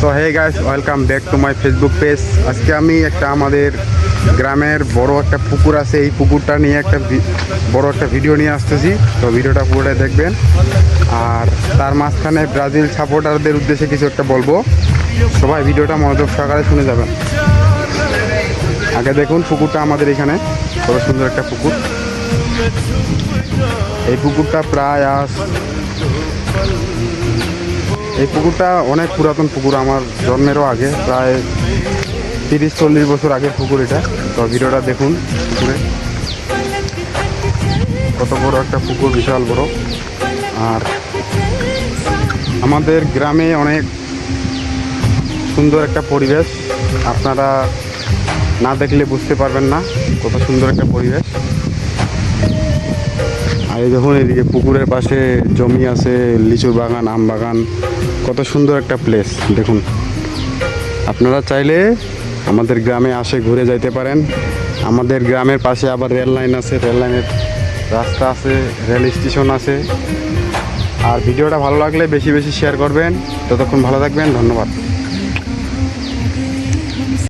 So hey guys, welcome back to my Facebook page. আজকে আমি একটা আমাদের গ্রামের বড় একটা পুকুর আছে, এই পুকুরটা নিয়ে বড় একটা ভিডিও নিয়ে আসতেছি। তো ভিডিওটা পুরোটাই দেখবেন, আর তার মাঝখানে ব্রাজিল সাপোর্টারদের উদ্দেশ্যে কিছু একটা বলবো। সবাই ভিডিওটা মনোযোগ সহকারে শুনে যাবেন। আগে দেখুন পুকুরটা আমাদের এখানে, কত সুন্দর একটা পুকুর। এই পুকুরটা প্রায় এই পুকুরটা অনেক পুরাতন পুকুর, আমার জন্মেরও আগে, প্রায় 30-40 বছর আগের পুকুর এটা। তো ভিডিওটা দেখুন, পুকুরে কত বড় একটা পুকুর, বিশাল বড়। আর আমাদের গ্রামে অনেক সুন্দর একটা পরিবেশ, আপনারা না দেখলে বুঝতে পারবেন না কত সুন্দর একটা পরিবেশ। আর এই দেখুন, এদিকে পুকুরের পাশে জমি আছে, লিচুর বাগান, আম বাগান, কত সুন্দর একটা প্লেস দেখুন। আপনারা চাইলে আমাদের গ্রামে আসে ঘুরে যাইতে পারেন। আমাদের গ্রামের পাশে আবার রেল লাইন আছে, রেল লাইনের রাস্তা আছে, রেল স্টেশন আছে। আর ভিডিওটা ভালো লাগলে বেশি বেশি শেয়ার করবেন। ততক্ষণ ভালো থাকবেন, ধন্যবাদ।